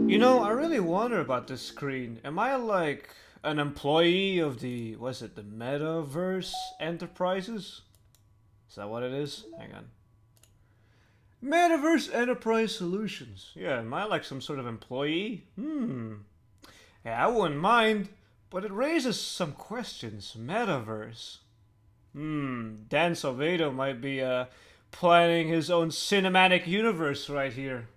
You know, I really wonder about this screen. Am I like an employee of the, was it the Metaverse Enterprises? Is that what it is? Hang on. Metaverse Enterprise Solutions. Yeah, am I like some sort of employee? Yeah, I wouldn't mind, but it raises some questions. Metaverse. Dan Salvado might be planning his own cinematic universe right here.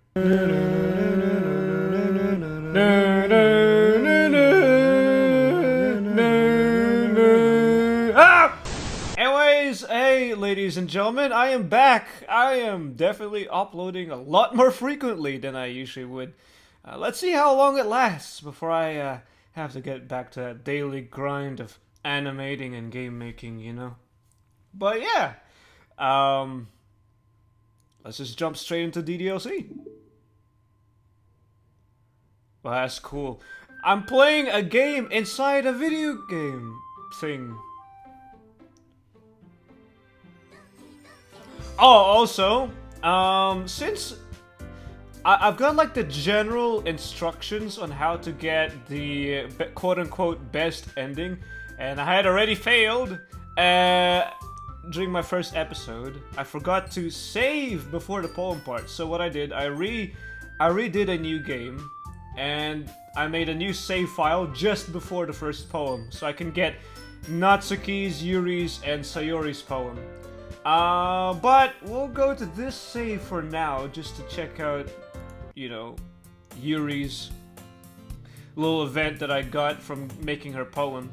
Ah! Anyways, hey, ladies and gentlemen, I am back. I am definitely uploading a lot more frequently than I usually would. Let's see how long it lasts before I have to get back to that daily grind of animating and game making, you know? But yeah, let's just jump straight into DDLC. Well, that's cool. I'm playing a game inside a video game thing. Oh, also, since I've got like the general instructions on how to get the quote-unquote best ending, and I had already failed during my first episode. I forgot to save before the poem part, so what I did, I redid a new game, and I made a new save file just before the first poem, so I can get Natsuki's, Yuri's, and Sayori's poem. But we'll go to this save for now, just to check out, you know, Yuri's little event that I got from making her poem.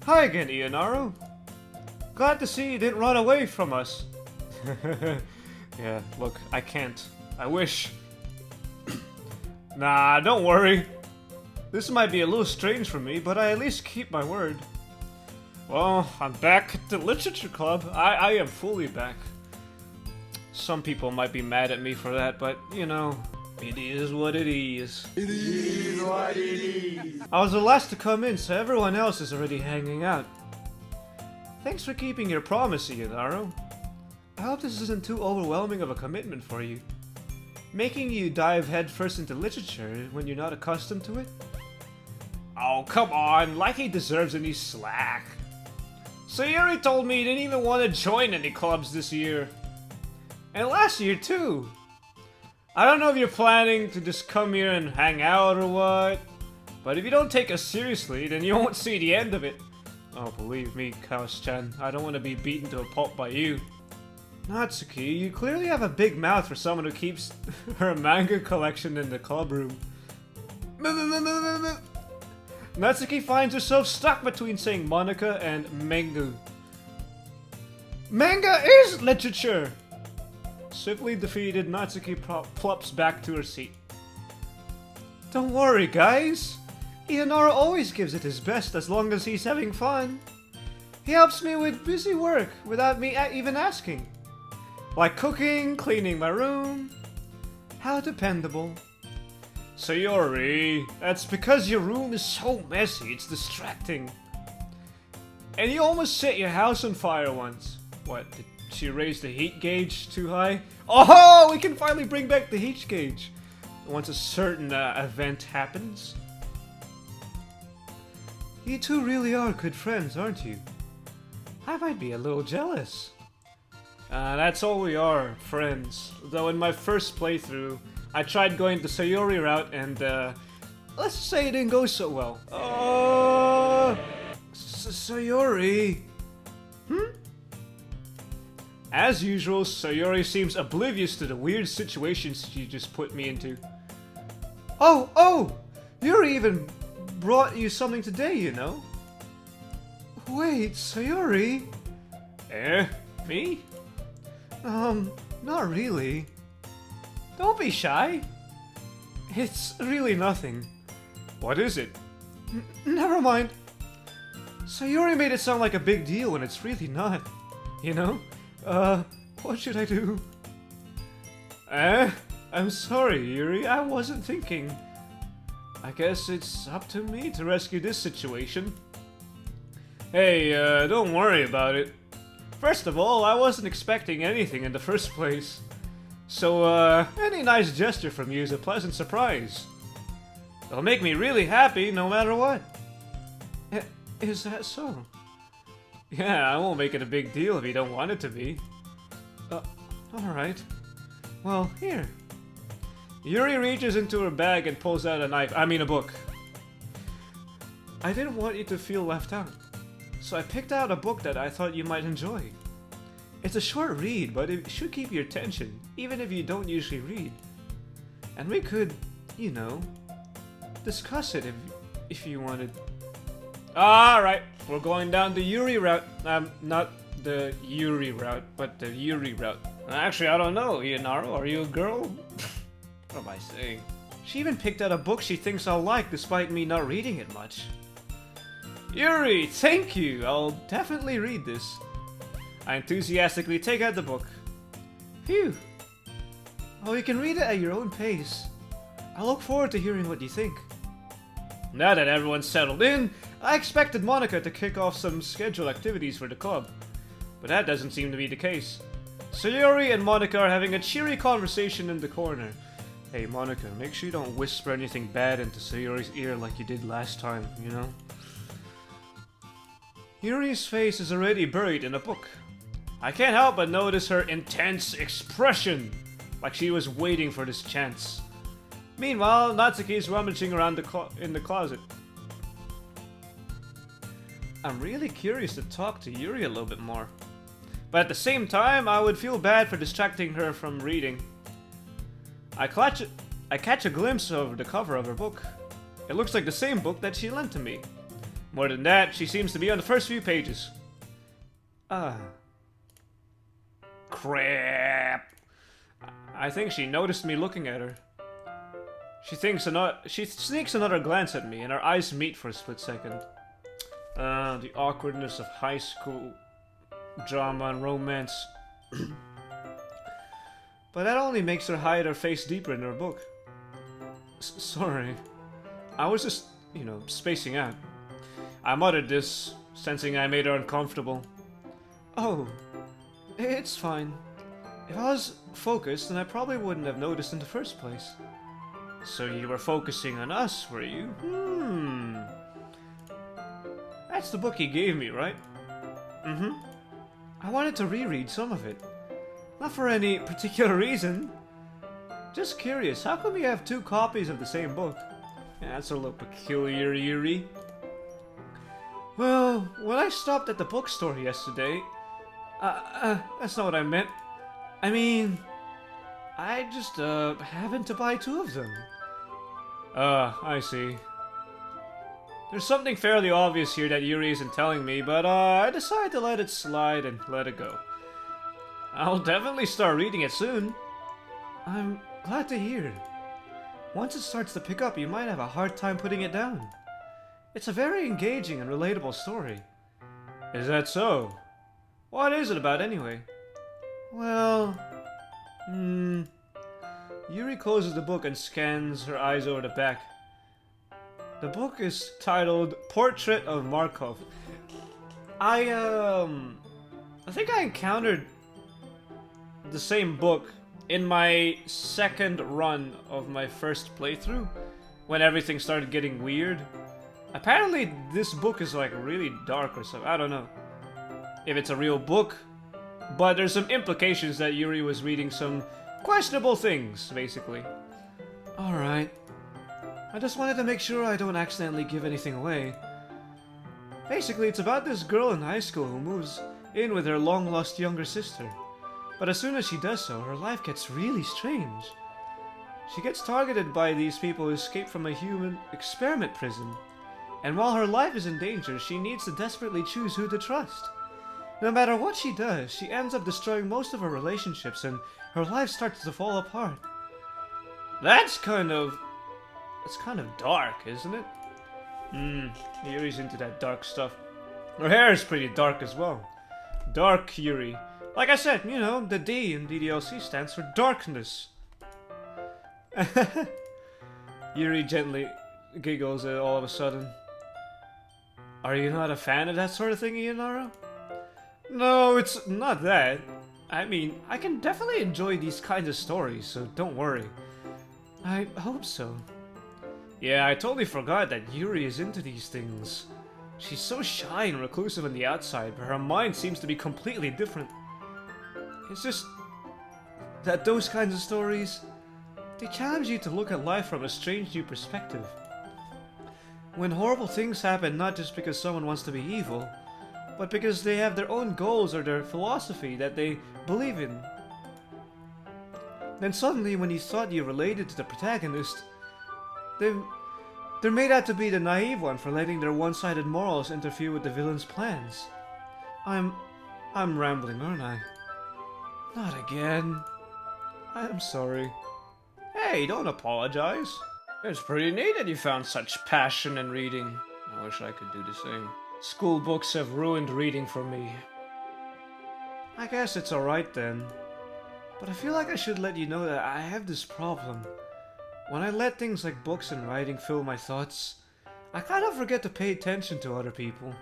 Hi again, Ionaro. Glad to see you didn't run away from us. Yeah, look, I can't. I wish. Nah, don't worry. This might be a little strange for me, but I at least keep my word. Well, I'm back at the Literature Club. I am fully back. Some people might be mad at me for that, but, you know, it is what it is. It is what it is. I was the last to come in, so everyone else is already hanging out. Thanks for keeping your promise, Ionaro. I hope this isn't too overwhelming of a commitment for you. Making you dive headfirst into literature when you're not accustomed to it? Oh, come on, like he deserves any slack. Sayori told me he didn't even want to join any clubs this year. And last year, too. I don't know if you're planning to just come here and hang out or what, but if you don't take us seriously, then you won't see the end of it. Oh, believe me, Kaos-chan, I don't want to be beaten to a pulp by you. Natsuki, you clearly have a big mouth for someone who keeps her manga collection in the club room. Natsuki finds herself stuck between saying Monica and manga. Manga is literature! Swiftly defeated, Natsuki plops back to her seat. Don't worry, guys. Ionara always gives it his best as long as he's having fun. He helps me with busy work without me even asking. Like cooking, cleaning my room. How dependable. Sayori, that's because your room is so messy, it's distracting. And you almost set your house on fire once. What, did she raise the heat gauge too high? Oh, we can finally bring back the heat gauge once a certain event happens. You two really are good friends, aren't you? I might be a little jealous. That's all we are, friends. Though in my first playthrough, I tried going the Sayori route and, let's say it didn't go so well. Sayori? As usual, Sayori seems oblivious to the weird situations she just put me into. Oh! Yuri even brought you something today, you know? Wait, Sayori? Me? Not really. Don't be shy. It's really nothing. What is it? Never mind. Sayori made it sound like a big deal when it's really not. You know? What should I do? I'm sorry, Yuri. I wasn't thinking. I guess it's up to me to rescue this situation. Hey, don't worry about it. First of all, I wasn't expecting anything in the first place. So, any nice gesture from you is a pleasant surprise. It'll make me really happy no matter what. Is that so? Yeah, I won't make it a big deal if you don't want it to be. Alright. Well, here. Yuri reaches into her bag and pulls out a book. I didn't want you to feel left out, so I picked out a book that I thought you might enjoy. It's a short read, but it should keep your attention, even if you don't usually read. And we could, you know, discuss it if you wanted. Alright, we're going down the Yuri route. Not the Yuri route, but the Yuri route. Actually, I don't know, Ianaro, are you a girl? What am I saying? She even picked out a book she thinks I'll like despite me not reading it much. Yuri, thank you! I'll definitely read this. I enthusiastically take out the book. Phew! Oh, you can read it at your own pace. I look forward to hearing what you think. Now that everyone's settled in, I expected Monica to kick off some scheduled activities for the club. But that doesn't seem to be the case. Sayori and Monica are having a cheery conversation in the corner. Hey Monica, make sure you don't whisper anything bad into Sayori's ear like you did last time, you know? Yuri's face is already buried in a book. I can't help but notice her intense expression, like she was waiting for this chance. Meanwhile, Natsuki is rummaging around in the closet. I'm really curious to talk to Yuri a little bit more. But at the same time, I would feel bad for distracting her from reading. I catch a glimpse of the cover of her book. It looks like the same book that she lent to me. More than that, she seems to be on the first few pages. Crap. I think she noticed me looking at her. She sneaks another glance at me, and our eyes meet for a split second. The awkwardness of high school drama and romance. But that only makes her hide her face deeper in her book. Sorry. I was just, spacing out. I muttered this, sensing I made her uncomfortable. Oh, it's fine. If I was focused, then I probably wouldn't have noticed in the first place. So you were focusing on us, were you? That's the book he gave me, right? Mm-hmm. I wanted to reread some of it. Not for any particular reason. Just curious, how come you have two copies of the same book? Yeah, that's a little peculiar, Yuri. Well, when I stopped at the bookstore yesterday... that's not what I meant. I mean... I just, happened to buy two of them. I see. There's something fairly obvious here that Yuri isn't telling me, but, I decided to let it slide and let it go. I'll definitely start reading it soon. I'm glad to hear. Once it starts to pick up, you might have a hard time putting it down. It's a very engaging and relatable story. Is that so? What is it about anyway? Well... Yuri closes the book and scans her eyes over the back. The book is titled Portrait of Markov. I think I encountered the same book in my second run of my first playthrough, when everything started getting weird. Apparently this book is like really dark or something, I don't know if it's a real book, but there's some implications that Yuri was reading some questionable things, basically. Alright. I just wanted to make sure I don't accidentally give anything away. Basically, it's about this girl in high school who moves in with her long-lost younger sister. But as soon as she does so, her life gets really strange. She gets targeted by these people who escaped from a human experiment prison. And while her life is in danger, she needs to desperately choose who to trust. No matter what she does, she ends up destroying most of her relationships and her life starts to fall apart. It's kind of dark, isn't it? Yuri's into that dark stuff. Her hair is pretty dark as well. Dark Yuri. Like I said, the D in DDLC stands for darkness. Yuri gently giggles all of a sudden. Are you not a fan of that sort of thing, Ianaro? No, it's not that. I mean, I can definitely enjoy these kinds of stories, so don't worry. I hope so. Yeah, I totally forgot that Yuri is into these things. She's so shy and reclusive on the outside, but her mind seems to be completely different. It's just that those kinds of stories, they challenge you to look at life from a strange new perspective. When horrible things happen not just because someone wants to be evil, but because they have their own goals or their philosophy that they believe in. Then suddenly, when you thought you related to the protagonist, they're made out to be the naive one for letting their one-sided morals interfere with the villain's plans. I'm rambling, aren't I? Not again. I'm sorry. Hey, don't apologize. It's pretty neat that you found such passion in reading. I wish I could do the same. School books have ruined reading for me. I guess it's alright then. But I feel like I should let you know that I have this problem. When I let things like books and writing fill my thoughts, I kind of forget to pay attention to other people.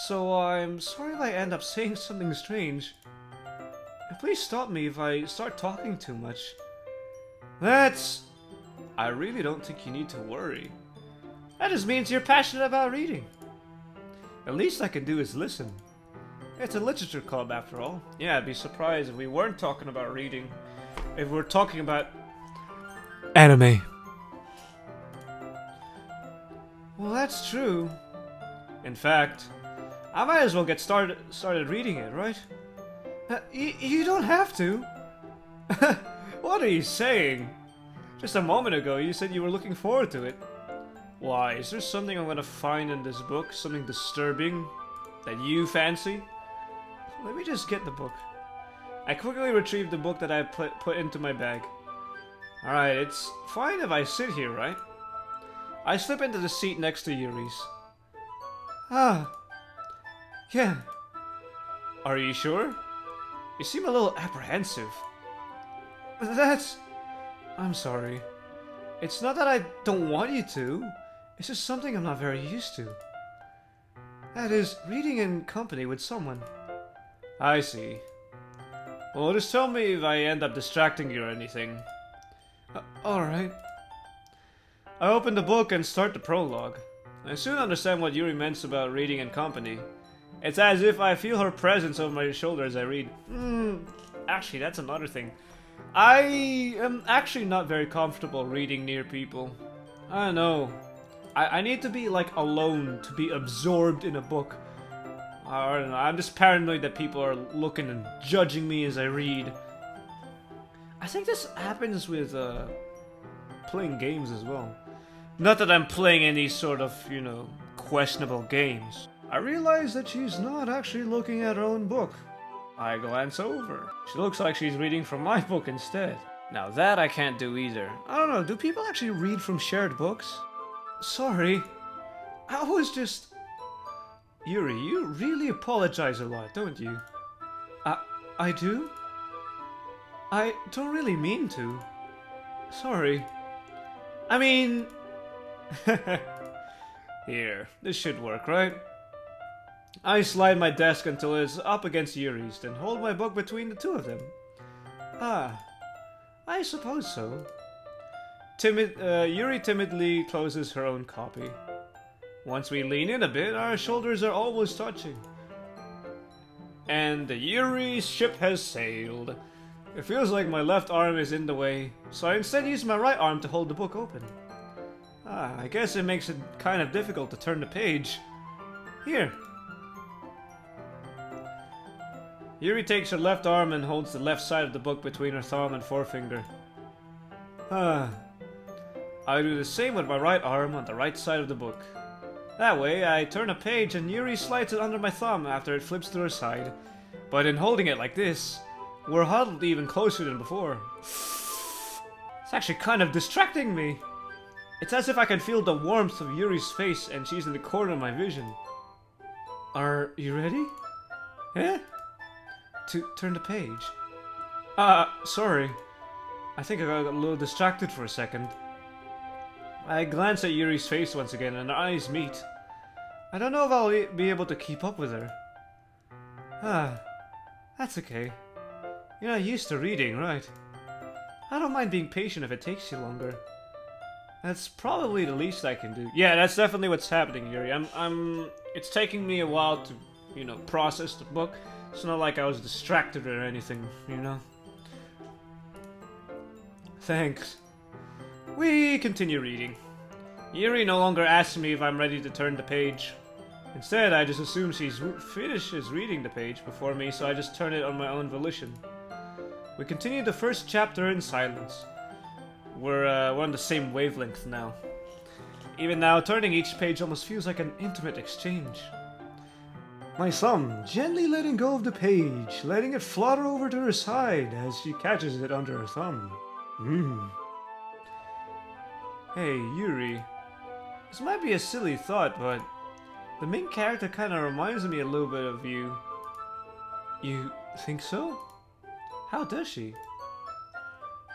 So I'm sorry if I end up saying something strange. And please stop me if I start talking too much. I really don't think you need to worry. That just means you're passionate about reading. The least I can do is listen. It's a literature club after all. Yeah, I'd be surprised if we weren't talking about reading. If we're talking about anime. Well, that's true. In fact, I might as well get started reading it, right? You don't have to. What are you saying? Just a moment ago, you said you were looking forward to it. Why, is there something I'm gonna find in this book? Something disturbing? That you fancy? Let me just get the book. I quickly retrieved the book that I put into my bag. Alright, it's fine if I sit here, right? I slip into the seat next to Yuri's. Ah. Yeah. Are you sure? You seem a little apprehensive. I'm sorry. It's not that I don't want you to. It's just something I'm not very used to. That is, reading in company with someone. I see. Well, just tell me if I end up distracting you or anything. Alright. I open the book and start the prologue. I soon understand what Yuri meant about reading in company. It's as if I feel her presence over my shoulder as I read. Actually, that's another thing. I am actually not very comfortable reading near people. I don't know. I need to be like alone to be absorbed in a book. I don't know, I'm just paranoid that people are looking and judging me as I read. I think this happens with playing games as well. Not that I'm playing any sort of, questionable games. I realize that she's not actually looking at her own book. I glance over. She looks like she's reading from my book instead. Now that I can't do either. I don't know, do people actually read from shared books? Sorry. I was just... Yuri, you really apologize a lot, don't you? I do? I don't really mean to. Sorry. I mean... Here, this should work, right? I slide my desk until it's up against Yuri's, then hold my book between the two of them. Ah, I suppose so. Yuri timidly closes her own copy. Once we lean in a bit, our shoulders are almost touching. And the Yuri ship has sailed. It feels like my left arm is in the way, so I instead use my right arm to hold the book open. I guess it makes it kind of difficult to turn the page. Here. Yuri takes her left arm and holds the left side of the book between her thumb and forefinger. I do the same with my right arm on the right side of the book. That way, I turn a page and Yuri slides it under my thumb after it flips to her side. But in holding it like this, we're huddled even closer than before. It's actually kind of distracting me. It's as if I can feel the warmth of Yuri's face and she's in the corner of my vision. Are you ready? Eh? To turn the page. Sorry. I think I got a little distracted for a second. I glance at Yuri's face once again and our eyes meet. I don't know if I'll be able to keep up with her. That's okay. You're not used to reading, right? I don't mind being patient if it takes you longer. That's probably the least I can do. Yeah, that's definitely what's happening, Yuri. It's taking me a while to, you know, process the book. It's not like I was distracted or anything, you know? Thanks. We continue reading. Yuri no longer asks me if I'm ready to turn the page. Instead, I just assume she finishes reading the page before me, so I just turn it on my own volition. We continue the first chapter in silence. We're on the same wavelength now. Even now, turning each page almost feels like an intimate exchange. My thumb gently letting go of the page, letting it flutter over to her side as she catches it under her thumb. Hey, Yuri. This might be a silly thought, but the main character kind of reminds me a little bit of you. You think so? How does she?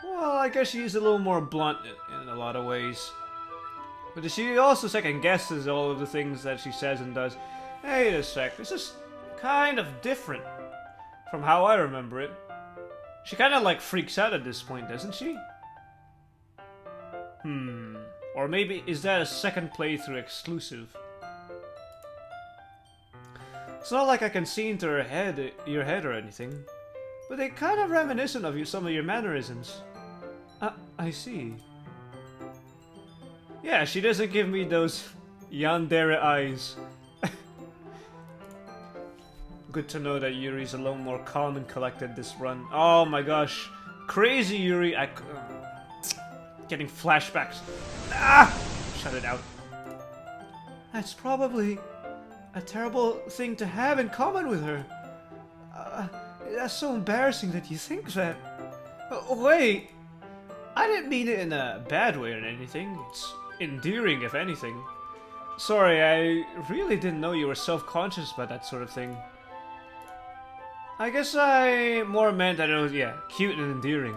Well, I guess she's a little more blunt in a lot of ways. But she also second guesses all of the things that she says and does. Wait a sec, this is kind of different from how I remember it. She kind of like freaks out at this point, doesn't she? Or maybe is that a second playthrough exclusive? It's not like I can see into your head or anything, but they're kind of reminiscent of some of your mannerisms. I see. Yeah, she doesn't give me those yandere eyes. Good to know that Yuri's a little more calm and collected this run. Oh my gosh. Crazy Yuri. Getting flashbacks. Shut it out. That's probably a terrible thing to have in common with her. That's so embarrassing that you think that. Wait. I didn't mean it in a bad way or anything. It's endearing, if anything. Sorry, I really didn't know you were self-conscious about that sort of thing. I guess I more meant that it was, yeah, cute and endearing.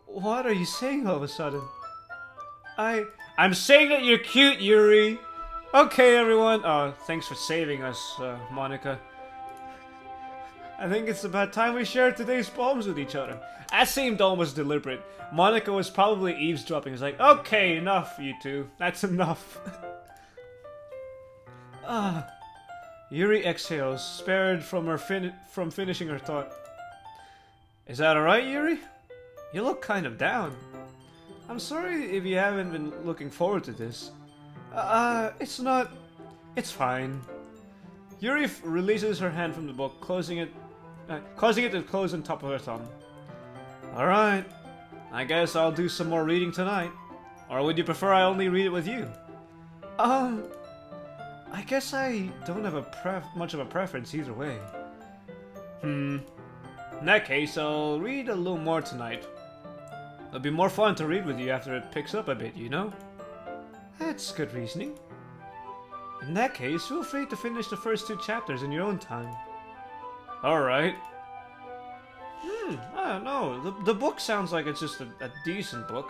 What are you saying all of a sudden? I'm saying that you're cute, Yuri! Okay, everyone. Thanks for saving us, Monica. I think it's about time we shared today's poems with each other. That seemed almost deliberate. Monica was probably eavesdropping. It's like, okay, enough, you two. That's enough. Yuri exhales, spared from finishing her thought. Is that alright, Yuri? You look kind of down. I'm sorry if you haven't been looking forward to this. It's not... It's fine. Yuri releases her hand from the book, causing it to close on top of her thumb. Alright. I guess I'll do some more reading tonight. Or would you prefer I only read it with you? I guess I don't have much of a preference either way. In that case, I'll read a little more tonight. It'll be more fun to read with you after it picks up a bit, you know? That's good reasoning. In that case, feel free to finish the first 2 chapters in your own time. Alright. I don't know. The book sounds like it's just a decent book.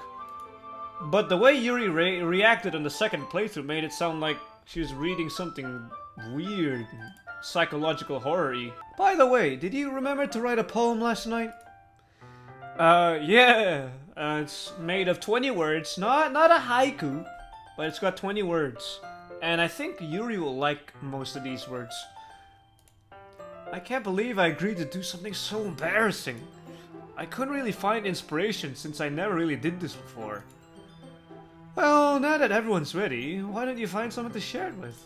But the way Yuri reacted on the second playthrough made it sound like she was reading something weird, psychological horror-y. By the way, did you remember to write a poem last night? Yeah. It's made of 20 words. Not a haiku, but it's got 20 words. And I think Yuri will like most of these words. I can't believe I agreed to do something so embarrassing. I couldn't really find inspiration since I never really did this before. Well, now that everyone's ready, why don't you find someone to share it with?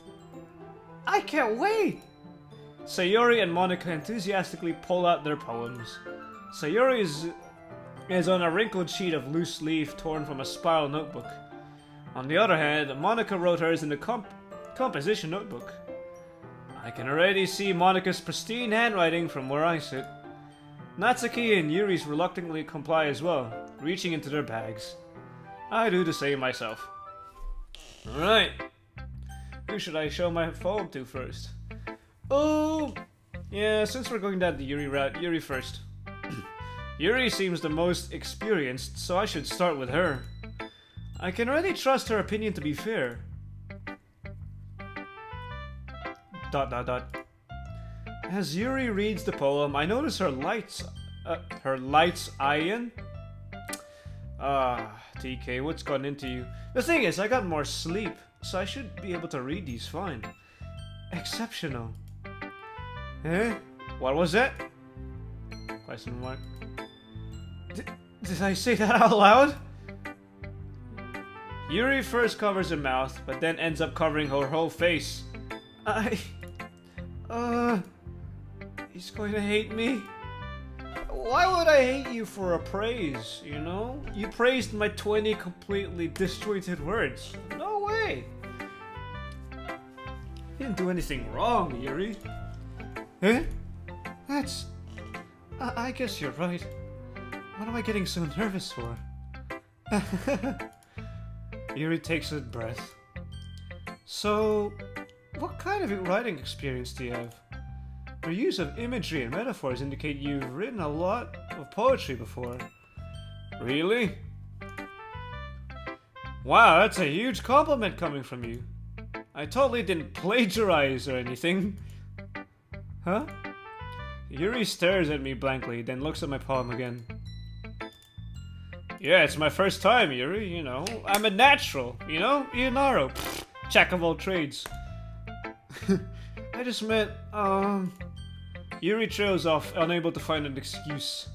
I can't wait! Sayori and Monica enthusiastically pull out their poems. Sayori is on a wrinkled sheet of loose leaf torn from a spiral notebook. On the other hand, Monica wrote hers in the composition notebook. I can already see Monica's pristine handwriting from where I sit. Natsuki and Yuri's reluctantly comply as well, reaching into their bags. I do the same myself. Alright. Who should I show my poem to first? Oh, yeah, since we're going down the Yuri route, Yuri first. Yuri seems the most experienced, so I should start with her. I can already trust her opinion to be fair. ... As Yuri reads the poem, I notice her lights eyeing. TK, what's gone into you? The thing is, I got more sleep, so I should be able to read these fine. Exceptional. Eh? What was that? Question mark. Did I say that out loud? Yuri first covers her mouth, but then ends up covering her whole face. He's going to hate me? Why would I hate you for a praise, you know? You praised my 20 completely disjointed words. No way! You didn't do anything wrong, Yuri. Eh? That's... I guess you're right. What am I getting so nervous for? Yuri takes a breath. So, what kind of writing experience do you have? Your use of imagery and metaphors indicate you've written a lot of poetry before. Really? Wow, that's a huge compliment coming from you. I totally didn't plagiarize or anything. Huh? Yuri stares at me blankly, then looks at my poem again. Yeah, it's my first time, Yuri, you know. I'm a natural, you know? Ionaro. Jack of all trades. I just meant, Yuri trails off, unable to find an excuse.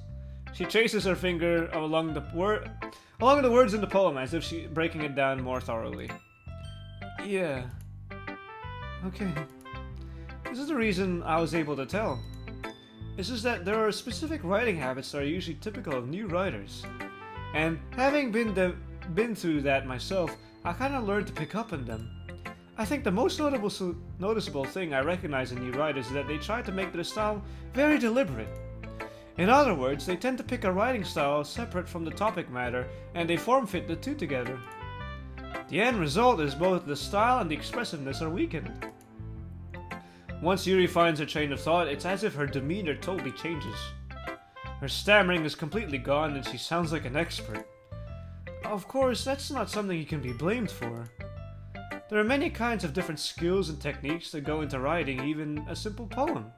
She traces her finger along the words in the poem as if she's breaking it down more thoroughly. Yeah. Okay. This is the reason I was able to tell. It's just that there are specific writing habits that are usually typical of new writers. And having been through that myself, I kind of learned to pick up on them. I think the most noticeable thing I recognize in new writers is that they try to make their style very deliberate. In other words, they tend to pick a writing style separate from the topic matter, and they form-fit the two together. The end result is both the style and the expressiveness are weakened. Once Yuri finds her train of thought, it's as if her demeanor totally changes. Her stammering is completely gone and she sounds like an expert. Of course, that's not something you can be blamed for. There are many kinds of different skills and techniques that go into writing even a simple poem.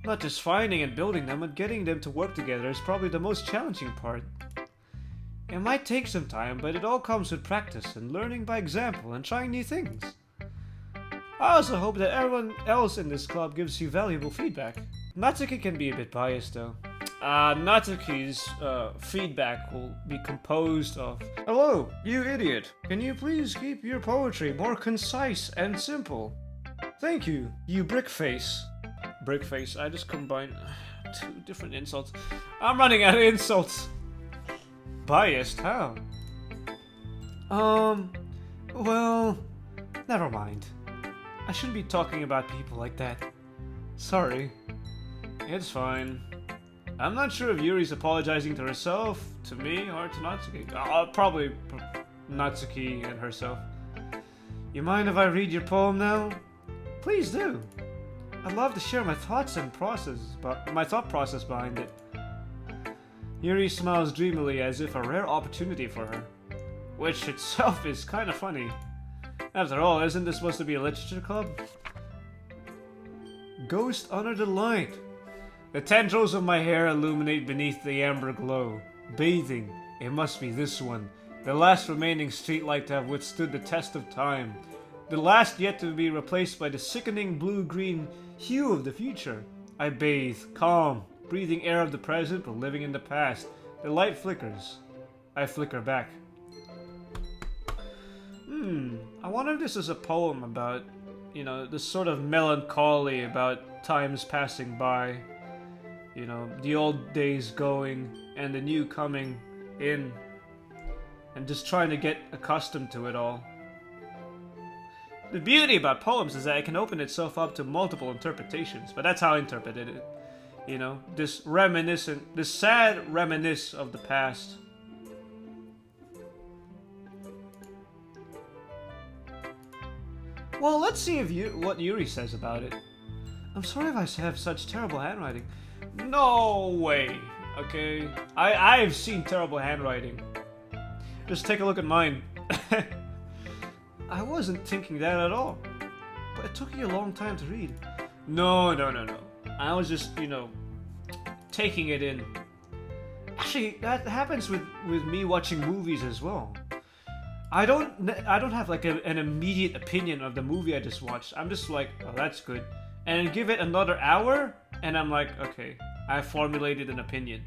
Not just finding and building them, but getting them to work together is probably the most challenging part. It might take some time, but it all comes with practice and learning by example and trying new things. I also hope that everyone else in this club gives you valuable feedback. Natsuki can be a bit biased though. Natsuki's feedback will be composed of... Hello, you idiot. Can you please keep your poetry more concise and simple? Thank you, you brickface. Brickface, I just combined two different insults. I'm running out of insults. Biased, how? Well, never mind. I shouldn't be talking about people like that. Sorry. It's fine. I'm not sure if Yuri's apologizing to herself, to me, or to Natsuki. Probably Natsuki and herself. You mind if I read your poem now? Please do. I'd love to share my thoughts and my thought process behind it. Yuri smiles dreamily as if a rare opportunity for her, which itself is kind of funny. After all, isn't this supposed to be a literature club? Ghost under the light. The tendrils of my hair illuminate beneath the amber glow. Bathing, it must be this one. The last remaining streetlight to have withstood the test of time. The last yet to be replaced by the sickening blue-green hue of the future. I bathe, calm, breathing air of the present but living in the past. The light flickers. I flicker back. I wonder if this is a poem about, you know, this sort of melancholy about times passing by. You know, the old days going and the new coming in. And just trying to get accustomed to it all. The beauty about poems is that it can open itself up to multiple interpretations, but that's how I interpreted it. You know, this sad reminisce of the past. Well, let's see what Yuri says about it. I'm sorry if I have such terrible handwriting. No way, okay? I've seen terrible handwriting. Just take a look at mine. I wasn't thinking that at all. But it took you a long time to read. No, no, no, no. I was just, taking it in. Actually, that happens with me watching movies as well. I don't have like an immediate opinion of the movie I just watched. I'm just like, oh, that's good. And then give it another hour, and I'm like, okay, I formulated an opinion.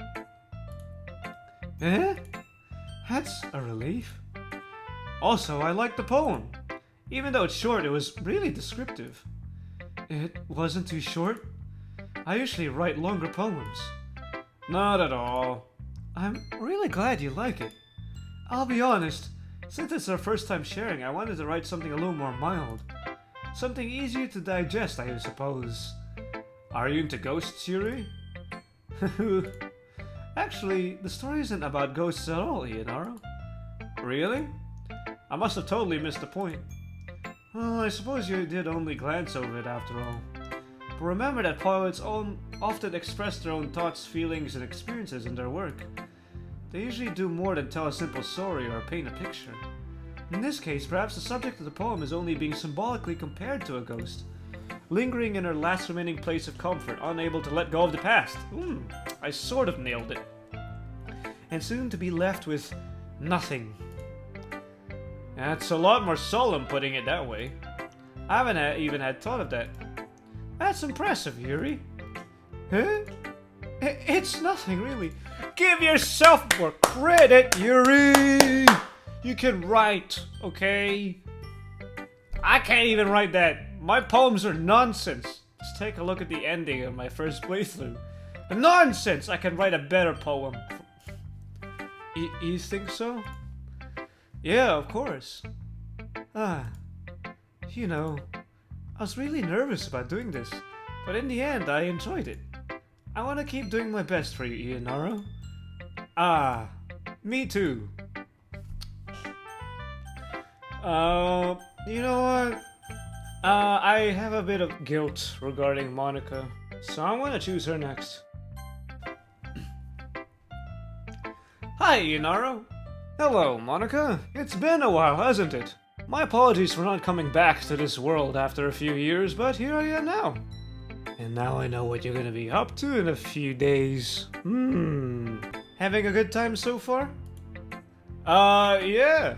Eh? That's a relief. Also, I liked the poem. Even though it's short, it was really descriptive. It wasn't too short. I usually write longer poems. Not at all. I'm really glad you like it. I'll be honest, since it's our first time sharing, I wanted to write something a little more mild. Something easier to digest, I suppose. Are you into ghosts, Yuri? Actually, the story isn't about ghosts at all, Ianaro. Really? I must have totally missed the point. Well, I suppose you did only glance over it after all. But remember that poets often express their own thoughts, feelings, and experiences in their work. They usually do more than tell a simple story or paint a picture. In this case, perhaps the subject of the poem is only being symbolically compared to a ghost, lingering in her last remaining place of comfort, unable to let go of the past. I sort of nailed it. And soon to be left with nothing. That's a lot more solemn putting it that way. I haven't even had thought of that. That's impressive, Yuri. Huh? It's nothing, really. Give yourself more credit, Yuri! You can write, okay? I can't even write that. My poems are nonsense. Just take a look at the ending of my first playthrough. Nonsense! I can write a better poem. You think so? Yeah, of course. I was really nervous about doing this, but in the end, I enjoyed it. I want to keep doing my best for you, Ianaro. Me too. You know what? I have a bit of guilt regarding Monica, so I'm gonna choose her next. Hi, Ianaro. Hello, Monica. It's been a while, hasn't it? My apologies for not coming back to this world after a few years, but here I am now. And now I know what you're gonna be up to in a few days. Having a good time so far? Yeah.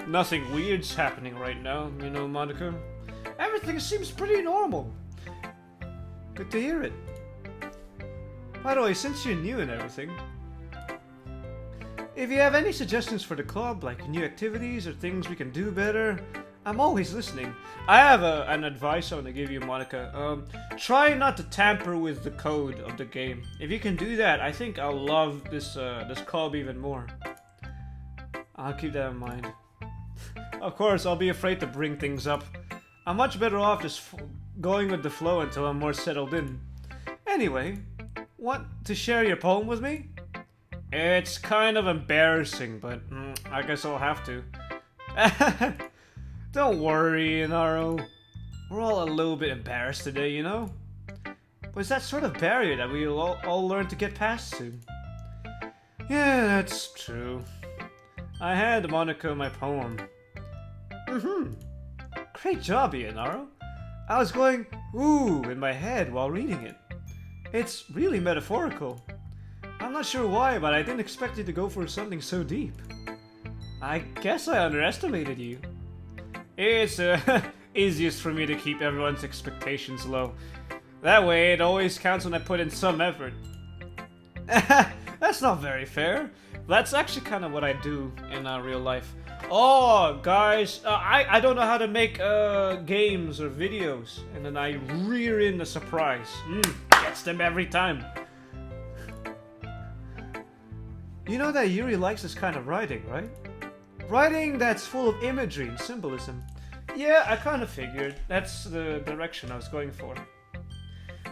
Nothing weird's happening right now, Monica. Everything seems pretty normal. Good to hear it. By the way, since you're new and everything, if you have any suggestions for the club, like new activities or things we can do better, I'm always listening. I have an advice I want to give you, Monica. Try not to tamper with the code of the game. If you can do that, I think I'll love this club even more. I'll keep that in mind. Of course, I'll be afraid to bring things up. I'm much better off just going with the flow until I'm more settled in. Anyway, want to share your poem with me? It's kind of embarrassing, but I guess I'll have to. Don't worry, Inaro. We're all a little bit embarrassed today, you know? But it's that sort of barrier that we'll all learn to get past soon. Yeah, that's true. I had Monica my poem. Great job, Ianaro. I was going, ooh, in my head while reading it. It's really metaphorical. I'm not sure why, but I didn't expect you to go for something so deep. I guess I underestimated you. It's easiest for me to keep everyone's expectations low. That way, it always counts when I put in some effort. That's not very fair. That's actually kind of what I do in real life. Oh, guys, I don't know how to make games or videos, and then I rear in a surprise. Gets them every time. You know that Yuri likes this kind of writing, right? Writing that's full of imagery and symbolism. Yeah, I kind of figured. That's the direction I was going for.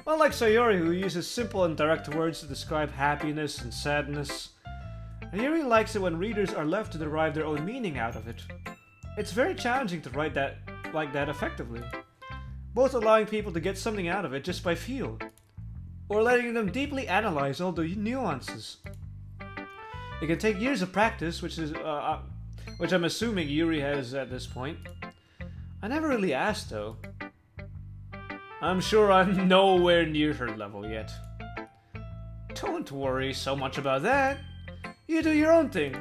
Unlike Sayori, who uses simple and direct words to describe happiness and sadness, Yuri likes it when readers are left to derive their own meaning out of it. It's very challenging to write like that effectively, both allowing people to get something out of it just by feel, or letting them deeply analyze all the nuances. It can take years of practice, which I'm assuming Yuri has at this point. I never really asked, though. I'm sure I'm nowhere near her level yet. Don't worry so much about that. You do your own thing.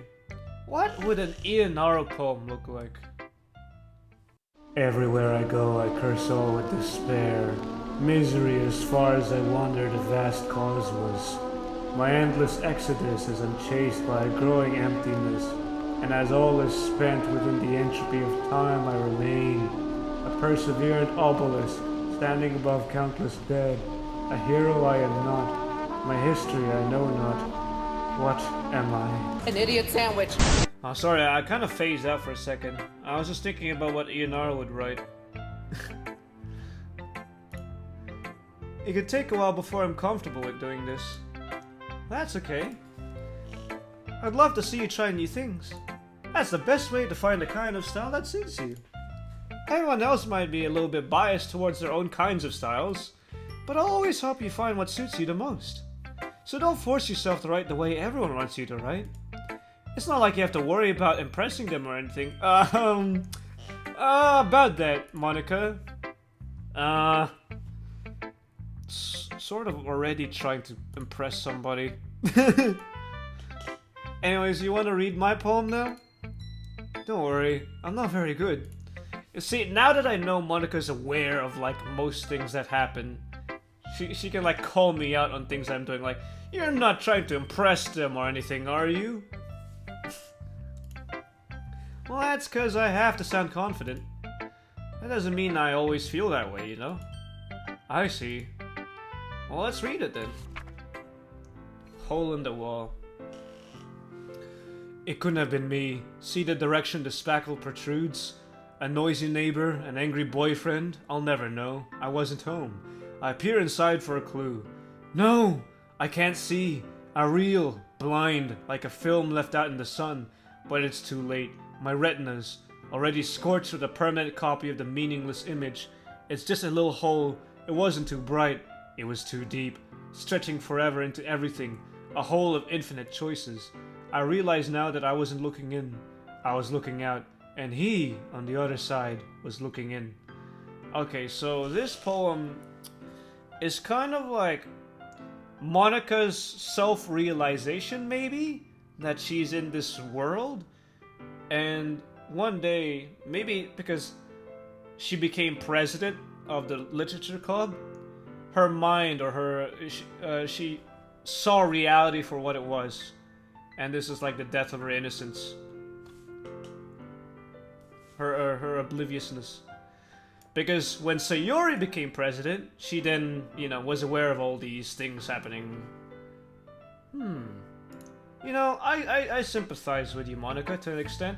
What would an Ionaro poem look like? Everywhere I go, I curse all with despair. Misery as far as I wander, the vast cause was. My endless exodus as I'm chased by a growing emptiness, and as all is spent within the entropy of time, I remain a perseverant obelisk, standing above countless dead. A hero I am not, my history I know not. What am I? An idiot sandwich. Oh, sorry, I kind of phased out for a second. I was just thinking about what Ionaro would write. It could take a while before I'm comfortable with doing this. That's okay. I'd love to see you try new things. That's the best way to find the kind of style that suits you. Everyone else might be a little bit biased towards their own kinds of styles, but I'll always help you find what suits you the most. So don't force yourself to write the way everyone wants you to write. It's not like you have to worry about impressing them or anything. About that, Monica. Sort of already trying to impress somebody. Anyways, you want to read my poem now? Don't worry, I'm not very good. You see, now that I know Monica's aware of, like, most things that happen, she can, like, call me out on things I'm doing, like, you're not trying to impress them or anything, are you? Well, that's because I have to sound confident. That doesn't mean I always feel that way, you know? I see. Well, let's read it then. Hole in the wall. It couldn't have been me. See the direction the spackle protrudes? A noisy neighbor, an angry boyfriend? I'll never know. I wasn't home. I peer inside for a clue. No! I can't see. I reel, blind, like a film left out in the sun. But it's too late. My retinas, already scorched with a permanent copy of the meaningless image. It's just a little hole. It wasn't too bright. It was too deep, stretching forever into everything. A hole of infinite choices. I realize now that I wasn't looking in. I was looking out. And he, on the other side, was looking in. Okay, so this poem is kind of like Monica's self-realization, maybe? That she's in this world. And one day, maybe because she became president of the literature club, her mind or she saw reality for what it was. And this is like the death of her innocence. Her obliviousness. Because when Sayori became president, she then, was aware of all these things happening. I sympathize with you, Monica, to an extent.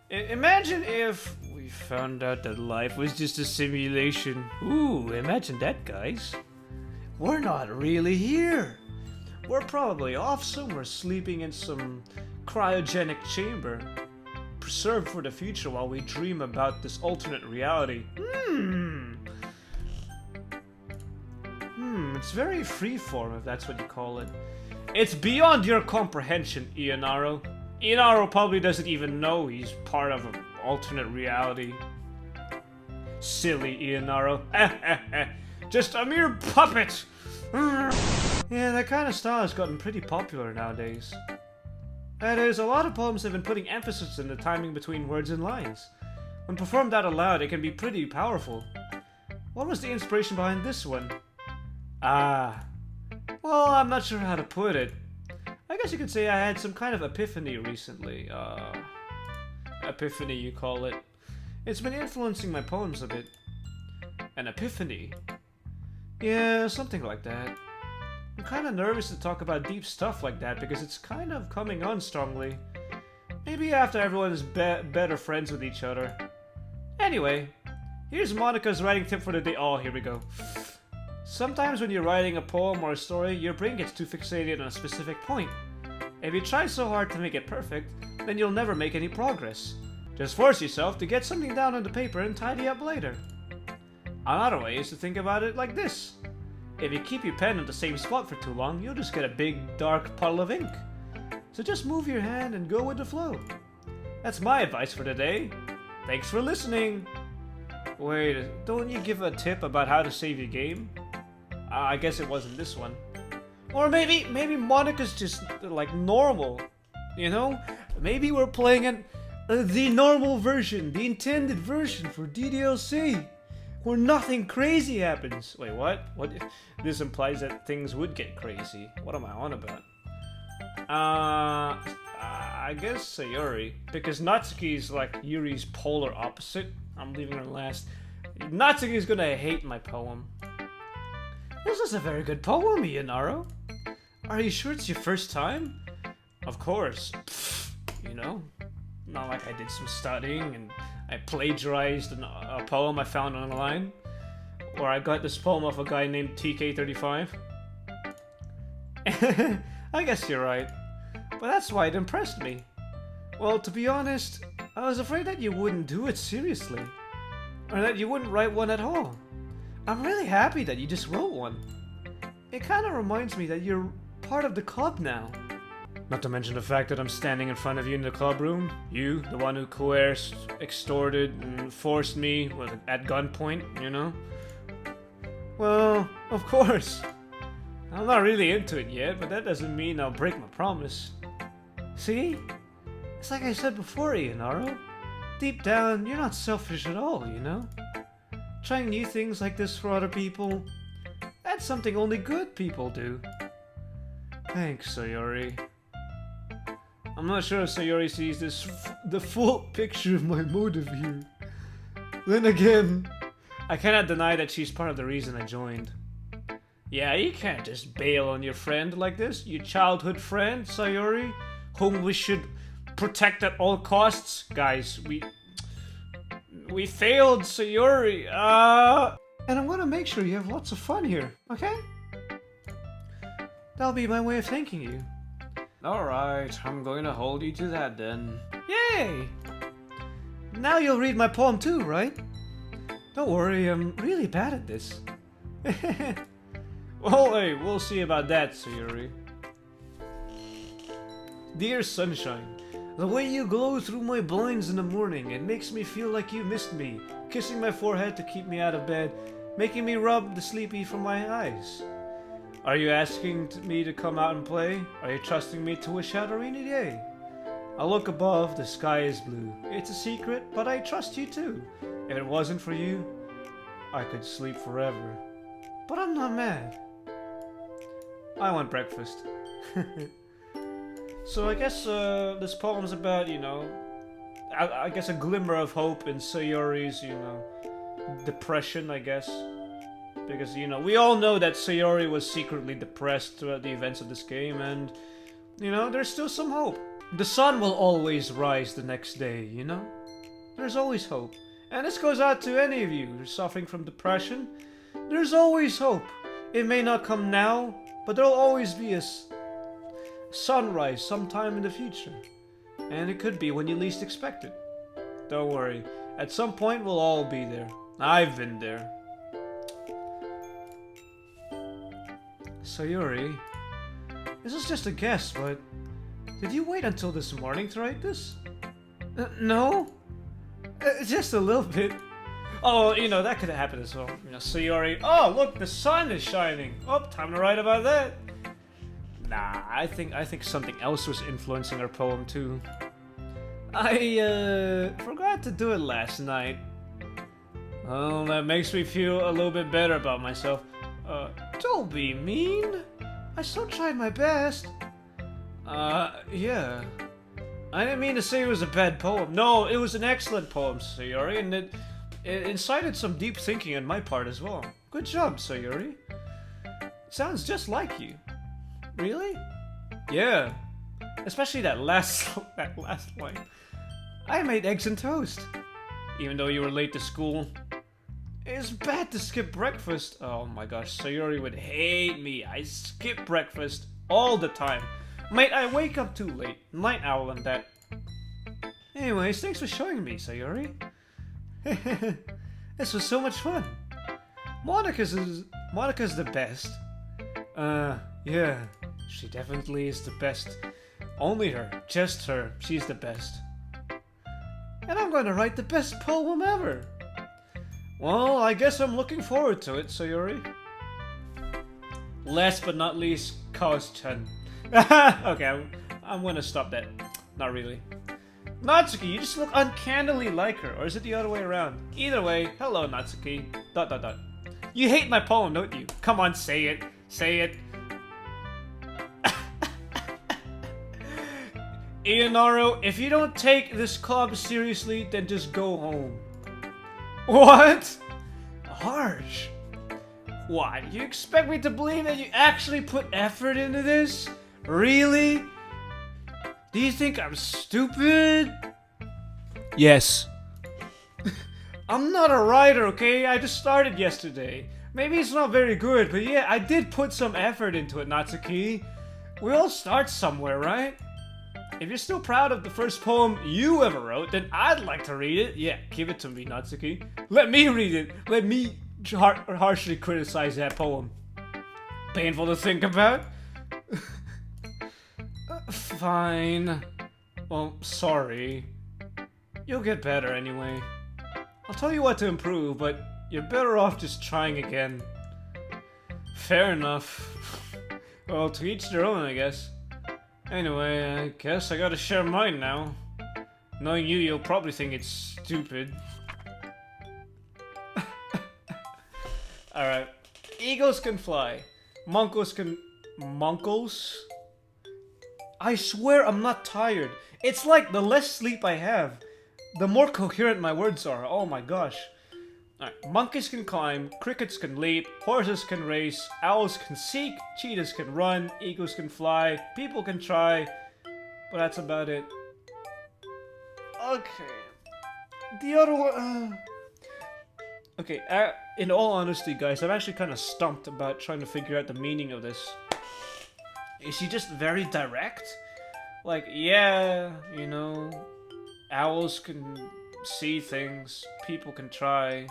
Imagine if we found out that life was just a simulation. Ooh, imagine that, guys. We're not really here. We're probably off somewhere sleeping in some cryogenic chamber, preserved for the future while we dream about this alternate reality. It's very freeform, if that's what you call it. It's beyond your comprehension, Ionaro. Ionaro probably doesn't even know he's part of an alternate reality. Silly Ionaro. Just a mere puppet! Yeah, that kind of style has gotten pretty popular nowadays. That is, a lot of poems have been putting emphasis on the timing between words and lines. When performed out aloud, it can be pretty powerful. What was the inspiration behind this one? Well, I'm not sure how to put it. I guess you could say I had some kind of epiphany recently. Epiphany, you call it. It's been influencing my poems a bit. An epiphany? Yeah, something like that. I'm kind of nervous to talk about deep stuff like that because it's kind of coming on strongly. Maybe after everyone is better friends with each other. Anyway, here's Monica's writing tip for the day. Oh, here we go. Sometimes when you're writing a poem or a story, your brain gets too fixated on a specific point. If you try so hard to make it perfect, then you'll never make any progress. Just force yourself to get something down on the paper and tidy up later. Another way is to think about it like this. If you keep your pen in the same spot for too long, you'll just get a big, dark puddle of ink. So just move your hand and go with the flow. That's my advice for today. Thanks for listening. Wait, don't you give a tip about how to save your game? I guess it wasn't this one. Or maybe Monica's just like normal, you know? Maybe we're playing the normal version, the intended version for DDLC, where nothing crazy happens. Wait, what? What? This implies that things would get crazy. What am I on about? I guess Sayori, because Natsuki's like Yuri's polar opposite. I'm leaving her last. Natsuki's gonna hate my poem. This is a very good poem, Ianaro. Are you sure it's your first time? Of course. Pfft, you know, not like I did some studying and I plagiarized a poem I found online. Or I got this poem off a guy named TK35. I guess you're right. But that's why it impressed me. Well, to be honest, I was afraid that you wouldn't do it seriously. Or that you wouldn't write one at all. I'm really happy that you just wrote one. It kind of reminds me that you're part of the club now. Not to mention the fact that I'm standing in front of you in the club room. You, the one who coerced, extorted, and forced me at gunpoint, you know? Well, of course. I'm not really into it yet, but that doesn't mean I'll break my promise. See? It's like I said before, Ianaro. Deep down, you're not selfish at all, you know? Trying new things like this for other people, that's something only good people do. Thanks, Sayori. I'm not sure if Sayori sees the full picture of my motive here. Then again, I cannot deny that she's part of the reason I joined. Yeah, you can't just bail on your friend like this, your childhood friend, Sayori, whom we should protect at all costs. Guys, we failed, Sayori. And I'm gonna make sure you have lots of fun here, okay? That'll be my way of thanking you. Alright, I'm going to hold you to that then. Yay! Now you'll read my poem too, right? Don't worry, I'm really bad at this. Well, hey, we'll see about that, Sayori. Dear Sunshine, the way you glow through my blinds in the morning, it makes me feel like you missed me, kissing my forehead to keep me out of bed, making me rub the sleepy from my eyes. Are you asking me to come out and play? Are you trusting me to wish out a rainy day? I look above, the sky is blue. It's a secret, but I trust you too. If it wasn't for you, I could sleep forever. But I'm not mad. I want breakfast. So I guess this poem's about, you know, I guess a glimmer of hope in Sayori's, you know, depression, I guess. Because, you know, we all know that Sayori was secretly depressed throughout the events of this game, and, you know, there's still some hope. The sun will always rise the next day, you know? There's always hope. And this goes out to any of you who are suffering from depression. There's always hope. It may not come now, but there'll always be a sunrise sometime in the future. And it could be when you least expect it. Don't worry. At some point, we'll all be there. I've been there. Sayori, this is just a guess, but did you wait until this morning to write this? No? Just a little bit. Oh, you know, that could have happened as well. You know, Sayori, oh, look, the sun is shining. Oh, time to write about that. Nah, I think something else was influencing our poem too. I forgot to do it last night. Well, that makes me feel a little bit better about myself. Don't be mean. I still tried my best. Yeah. I didn't mean to say it was a bad poem. No, it was an excellent poem, Sayori, and it incited some deep thinking on my part as well. Good job, Sayori. It sounds just like you. Really? Yeah. Especially that last line. I made eggs and toast. Even though you were late to school. It's bad to skip breakfast. Oh my gosh, Sayori would hate me. I skip breakfast all the time. Mate, I wake up too late. Night owl and that. Anyways, thanks for showing me, Sayori. This was so much fun. Monica's the best. Yeah. She definitely is the best. Only her. Just her. She's the best. And I'm going to write the best poem ever. Well, I guess I'm looking forward to it, Sayori. Last but not least, Kaos-chan. Okay, I'm gonna stop that. Not really. Natsuki, you just look uncannily like her, or is it the other way around? Either way, hello Natsuki. ... You hate my poem, don't you? Come on, say it. Say it. Ionaru, if you don't take this club seriously, then just go home. What? Harsh. What? You expect me to believe that you actually put effort into this? Really? Do you think I'm stupid? Yes. I'm not a writer, okay? I just started yesterday. Maybe it's not very good, but yeah, I did put some effort into it, Natsuki. We all start somewhere, right? If you're still proud of the first poem you ever wrote, then I'd like to read it. Yeah, give it to me, Natsuki. Let me read it. Let me harshly criticize that poem. Painful to think about? Fine. Well, sorry. You'll get better anyway. I'll tell you what to improve, but you're better off just trying again. Fair enough. Well, to each their own, I guess. Anyway, I guess I gotta share mine now. Knowing you, you'll probably think it's stupid. Alright. Eagles can fly. Monkos can... Monkos? I swear I'm not tired. It's like the less sleep I have, the more coherent my words are. Oh my gosh. Alright. Monkeys can climb, crickets can leap, horses can race, owls can seek, cheetahs can run, eagles can fly, people can try, but that's about it. Okay. The other one... Okay, in all honesty, guys, I'm actually kind of stumped about trying to figure out the meaning of this. Is he just very direct? Like, yeah, you know, owls can see things, people can try,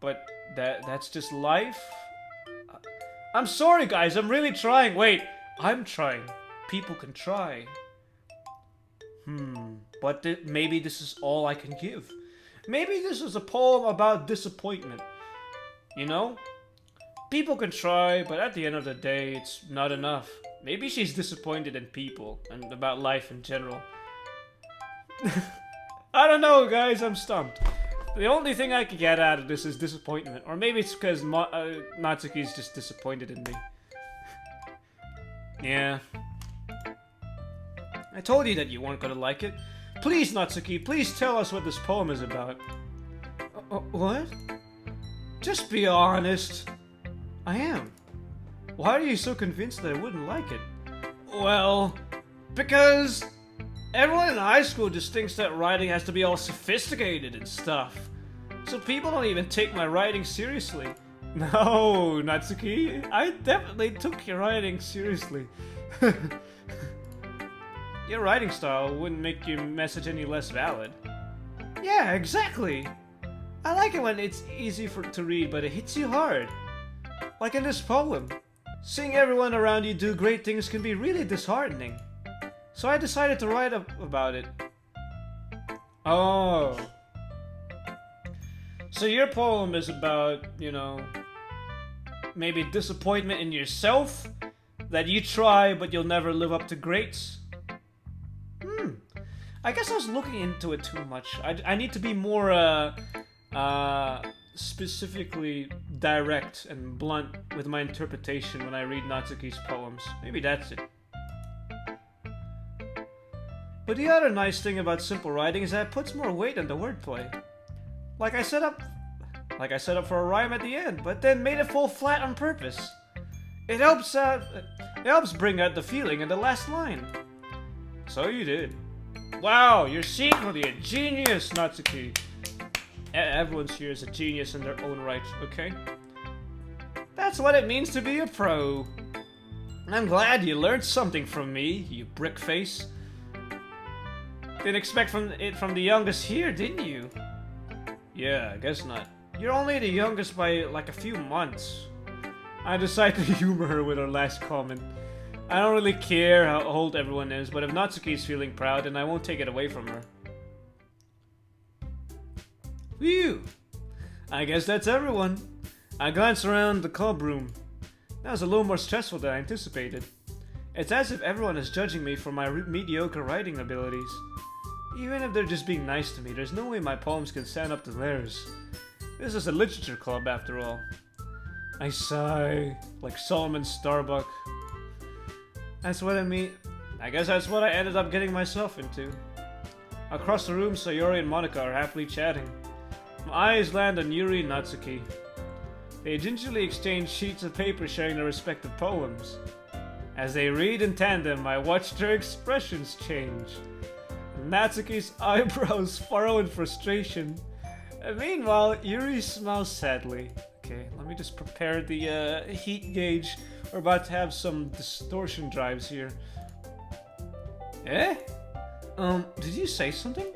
but that's just life? I'm sorry, guys, I'm really trying. Wait, I'm trying. People can try. But maybe this is all I can give. Maybe this is a poem about disappointment. You know? People can try, but at the end of the day, it's not enough. Maybe she's disappointed in people, and about life in general. I don't know, guys, I'm stumped. The only thing I can get out of this is disappointment. Or maybe it's because Natsuki's just disappointed in me. Yeah. I told you that you weren't gonna like it. Please, Natsuki, please tell us what this poem is about. What? Just be honest. I am. Why are you so convinced that I wouldn't like it? Well, because everyone in high school just thinks that writing has to be all sophisticated and stuff. So people don't even take my writing seriously. No, Natsuki, I definitely took your writing seriously. Your writing style wouldn't make your message any less valid. Yeah, exactly. I like it when it's easy to read, but it hits you hard. Like in this poem. Seeing everyone around you do great things can be really disheartening. So I decided to write about it. Oh. So your poem is about, you know, maybe disappointment in yourself? That you try, but you'll never live up to greats? I guess I was looking into it too much. I need to be more, specifically direct and blunt with my interpretation when I read Natsuki's poems. Maybe that's it. But the other nice thing about simple writing is that it puts more weight on the wordplay. Like I set up for a rhyme at the end, but then made it fall flat on purpose. It helps bring out the feeling in the last line. So you did. Wow, you're secretly a genius, Natsuki. Everyone here is a genius in their own right, okay? That's what it means to be a pro. I'm glad you learned something from me, you brick face. Didn't expect it from the youngest here, didn't you? Yeah, I guess not. You're only the youngest by like a few months. I decided to humor her with her last comment. I don't really care how old everyone is, but if Natsuki's feeling proud, then I won't take it away from her. Phew! I guess that's everyone. I glance around the club room. That was a little more stressful than I anticipated. It's as if everyone is judging me for my mediocre writing abilities. Even if they're just being nice to me, there's no way my poems can stand up to theirs. This is a literature club after all. I sigh, like Solomon Starbuck. That's what I mean. I guess that's what I ended up getting myself into. Across the room, Sayori and Monica are happily chatting. My eyes land on Yuri and Natsuki. They gingerly exchange sheets of paper sharing their respective poems. As they read in tandem, I watch their expressions change. Natsuki's eyebrows furrow in frustration. Meanwhile, Yuri smiles sadly. Okay, let me just prepare the heat gauge. We're about to have some distortion drives here. Eh? Did you say something?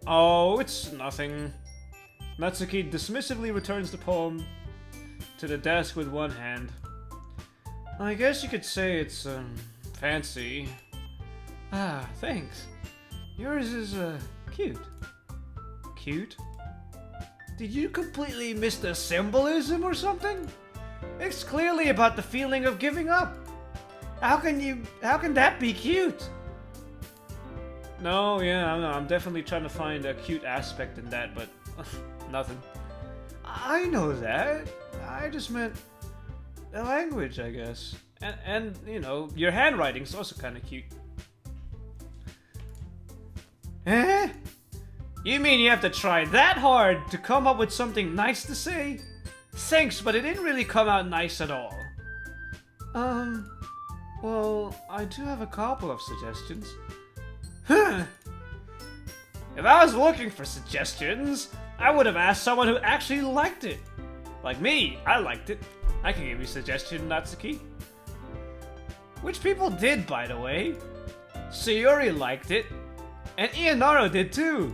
Oh, it's nothing. Natsuki dismissively returns the poem to the desk with one hand. I guess you could say it's, fancy. Ah, thanks. Yours is, cute. Cute? Did you completely miss the symbolism or something? It's clearly about the feeling of giving up. How can that be cute? No, yeah, I'm definitely trying to find a cute aspect in that, but nothing. I know that. I just meant the language, I guess. And you know, your handwriting's also kind of cute. Eh? You mean you have to try that hard to come up with something nice to say? Thanks, but it didn't really come out nice at all. Well, I do have a couple of suggestions. Huh. If I was looking for suggestions, I would have asked someone who actually liked it. Like me, I liked it. I can give you a suggestion, Natsuki. Which people did, by the way. Sayori liked it, and Ianaro did too.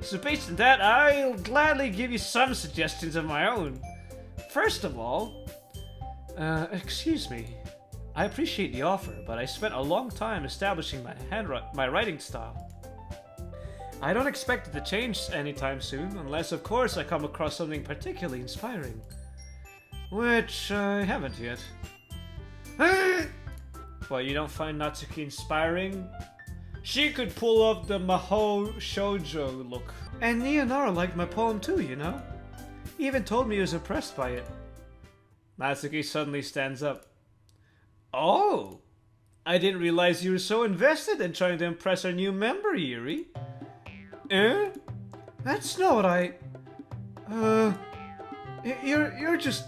So based on that, I'll gladly give you some suggestions of my own. First of all, excuse me. I appreciate the offer, but I spent a long time establishing my writing style. I don't expect it to change anytime soon, unless of course I come across something particularly inspiring. Which I haven't yet. What, you don't find Natsuki inspiring? She could pull off the Mahou Shoujo look. And Ianaro liked my poem too, you know? He even told me he was impressed by it. Natsuki suddenly stands up. Oh! I didn't realize you were so invested in trying to impress our new member, Yuri. Eh? That's not what I... You're just...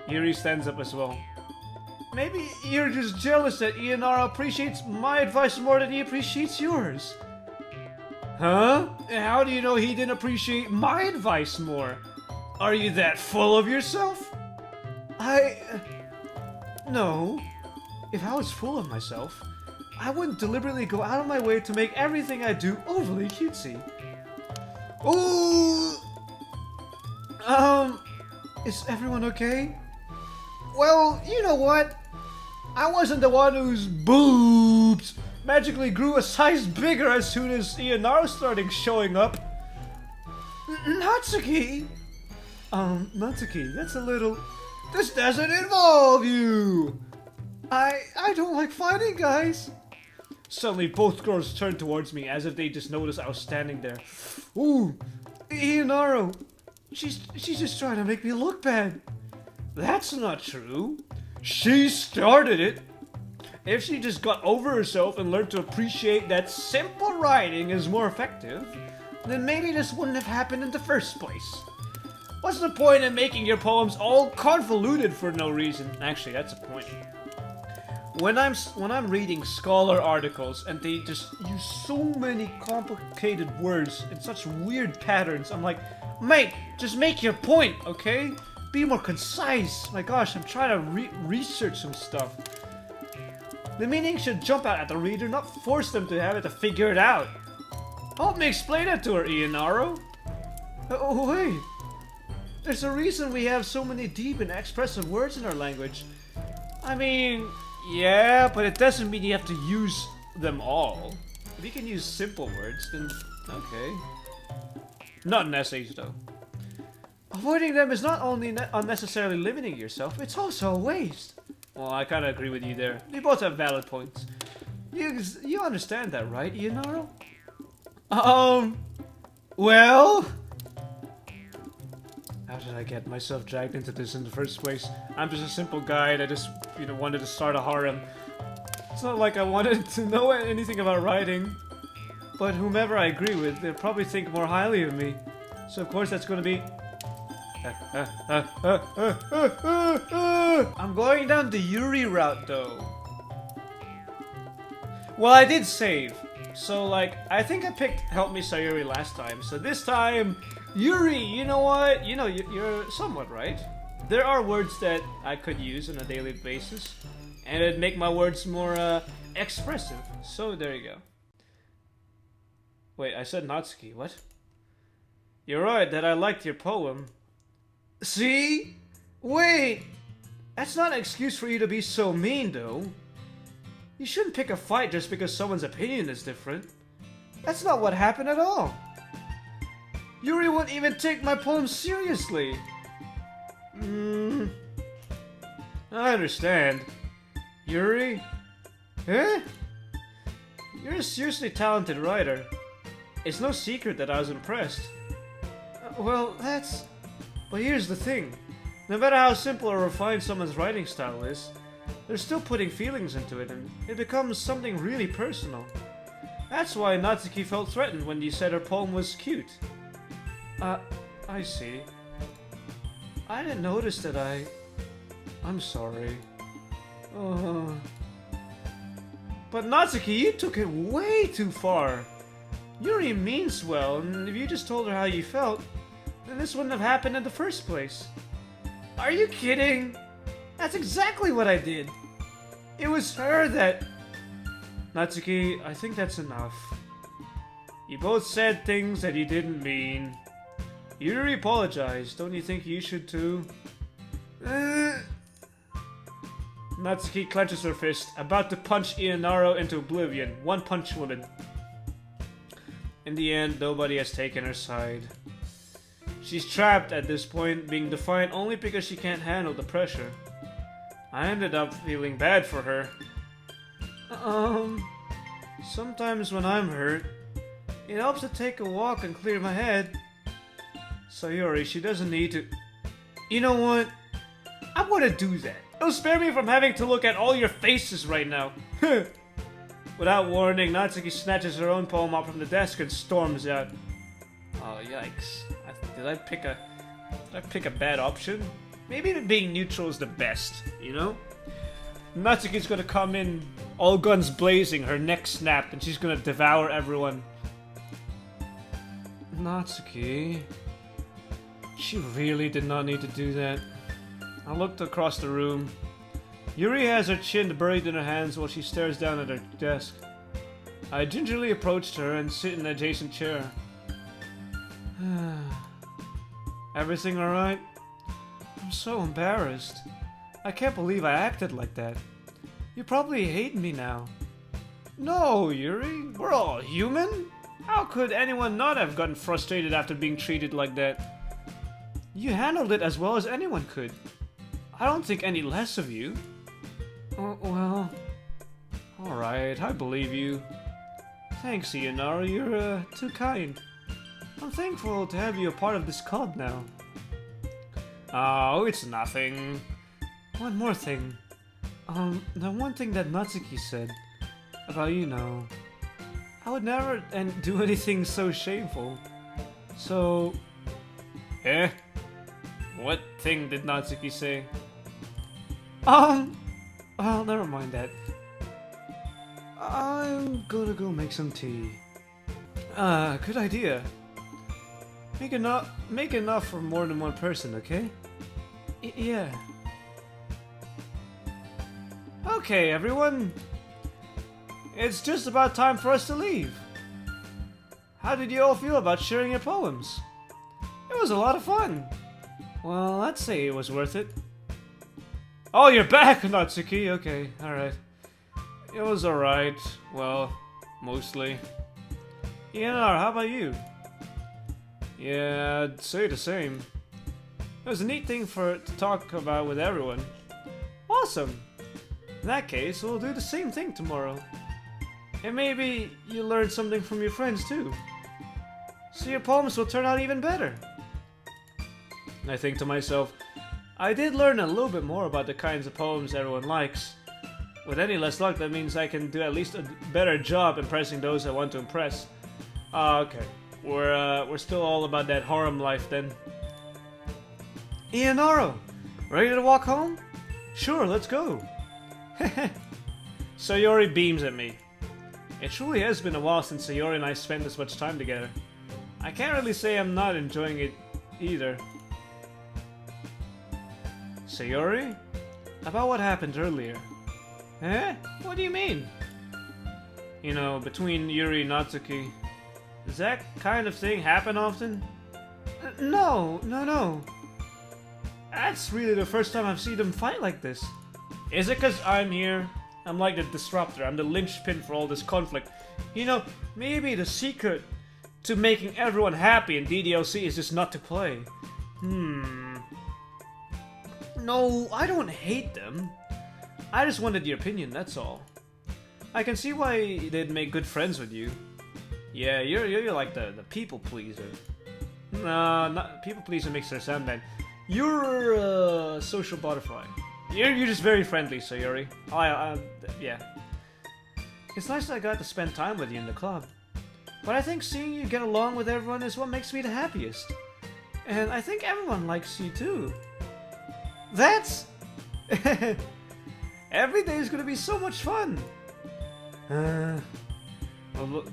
Yuri stands up as well. Maybe you're just jealous that Ianaro appreciates my advice more than he appreciates yours. Huh? How do you know he didn't appreciate my advice more? Are you that full of yourself? No. If I was full of myself, I wouldn't deliberately go out of my way to make everything I do overly cutesy. Ooh! Is everyone okay? Well, you know what? I wasn't the one whose boobs magically grew a size bigger as soon as Ianaro started showing up. Natsuki? Natsuki, that's a little... This doesn't involve you! I don't like fighting, guys. Suddenly, both girls turned towards me as if they just noticed I was standing there. Ooh, Ianaro, she's just trying to make me look bad. That's not true. She started it. If she just got over herself and learned to appreciate that simple writing is more effective, then maybe this wouldn't have happened in the first place. What's the point in making your poems all convoluted for no reason? Actually, that's a point. When I'm reading scholar articles and they just use so many complicated words in such weird patterns, I'm like, mate, just make your point, okay? Be more concise. My gosh, I'm trying to research some stuff. The meaning should jump out at the reader, not force them to have it to figure it out. Help me explain it to her, Ianaro. Oh, wait. There's a reason we have so many deep and expressive words in our language. I mean, yeah, but it doesn't mean you have to use them all. If you can use simple words, then okay. Not in essays, though. Avoiding them is not only unnecessarily limiting yourself, it's also a waste. Well, I kind of agree with you there. You both have valid points. You understand that, right, Ianaro? Well... How did I get myself dragged into this in the first place? I'm just a simple guy that just, wanted to start a harem. It's not like I wanted to know anything about writing. But whomever I agree with, they'll probably think more highly of me. So of course that's gonna be... I'm going down the Yuri route though. Well, I did save. So like, I think I picked Help Me Sayuri last time. So this time, Yuri, you know what? You're somewhat right. There are words that I could use on a daily basis. And it'd make my words more expressive. So there you go. Wait, I said Natsuki, what? You're right that I liked your poem. See? Wait! That's not an excuse for you to be so mean, though. You shouldn't pick a fight just because someone's opinion is different. That's not what happened at all. Yuri wouldn't even take my poem seriously. I understand. Yuri? Eh? You're a seriously talented writer. It's no secret that I was impressed. Well, that's... But here's the thing. No matter how simple or refined someone's writing style is, they're still putting feelings into it, and it becomes something really personal. That's why Natsuki felt threatened when you said her poem was cute. I see. I didn't notice that I'm sorry. But Natsuki, you took it way too far. Yuri means well, and if you just told her how you felt, then this wouldn't have happened in the first place. Are you kidding? That's exactly what I did. It was her that... Natsuki, I think that's enough. You both said things that you didn't mean. Yuri apologized. Don't you think you should too? Natsuki clenches her fist, about to punch Ianaro into oblivion. One punch woman. In the end, nobody has taken her side. She's trapped at this point, being defiant only because she can't handle the pressure. I ended up feeling bad for her. Sometimes when I'm hurt, it helps to take a walk and clear my head. Sayori, she doesn't need to... You know what? I'm gonna do that. It'll spare me from having to look at all your faces right now. Without warning, Natsuki snatches her own poem up from the desk and storms out. Oh, yikes. Did I pick a bad option? Maybe being neutral is the best, you know? Natsuki's gonna come in all guns blazing, her neck snapped, and she's gonna devour everyone. Natsuki... She really did not need to do that. I looked across the room. Yuri has her chin buried in her hands while she stares down at her desk. I gingerly approached her and sit in an adjacent chair. Everything alright? I'm so embarrassed. I can't believe I acted like that. You probably hate me now. No, Yuri. We're all human. How could anyone not have gotten frustrated after being treated like that? You handled it as well as anyone could. I don't think any less of you. Oh, well... Alright, I believe you. Thanks, Ianaro. You're, too kind. I'm thankful to have you a part of this club now. Oh, it's nothing. One more thing. The one thing that Natsuki said about, I would never do anything so shameful. So... Eh? What thing did Natsuki say? Well, never mind that. I'm gonna go make some tea. Good idea. Make enough for more than one person, okay? Yeah. Okay, everyone. It's just about time for us to leave. How did you all feel about sharing your poems? It was a lot of fun. Well, I'd say it was worth it. Oh, you're back, Natsuki. Okay, alright. It was alright. Well, mostly. Ianaro, how about you? Yeah, I'd say the same. It was a neat thing to talk about with everyone. Awesome! In that case, we'll do the same thing tomorrow. And maybe you learn something from your friends too. So your poems will turn out even better. I think to myself, I did learn a little bit more about the kinds of poems everyone likes. With any less luck, that means I can do at least a better job impressing those I want to impress. Okay. We're still all about that harem life then. Ionaro, ready to walk home? Sure, let's go. Sayori beams at me. It truly has been a while since Sayori and I spent this much time together. I can't really say I'm not enjoying it either. Sayori? About what happened earlier. Eh? What do you mean? You know, between Yuri and Natsuki. Does that kind of thing happen often? No. That's really the first time I've seen them fight like this. Is it because I'm here? I'm like the disruptor. I'm the linchpin for all this conflict. You know, maybe the secret to making everyone happy in DDLC is just not to play. No, I don't hate them. I just wanted your opinion, that's all. I can see why they'd make good friends with you. Yeah, you're like the people pleaser. Nah, not people pleaser makes her sound bad. You're a social butterfly. You're just very friendly, Sayori. Yeah. It's nice that I got to spend time with you in the club. But I think seeing you get along with everyone is what makes me the happiest. And I think everyone likes you too. That's... Every day is gonna be so much fun! Well,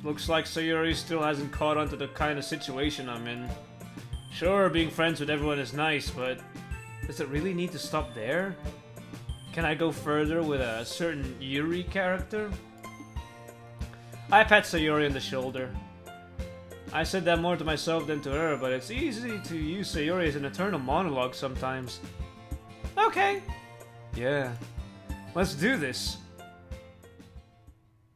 looks like Sayori still hasn't caught on to the kind of situation I'm in. Sure, being friends with everyone is nice, but does it really need to stop there? Can I go further with a certain Yuri character? I pat Sayori on the shoulder. I said that more to myself than to her, but it's easy to use Sayori as an eternal monologue sometimes. Okay. Yeah. Let's do this.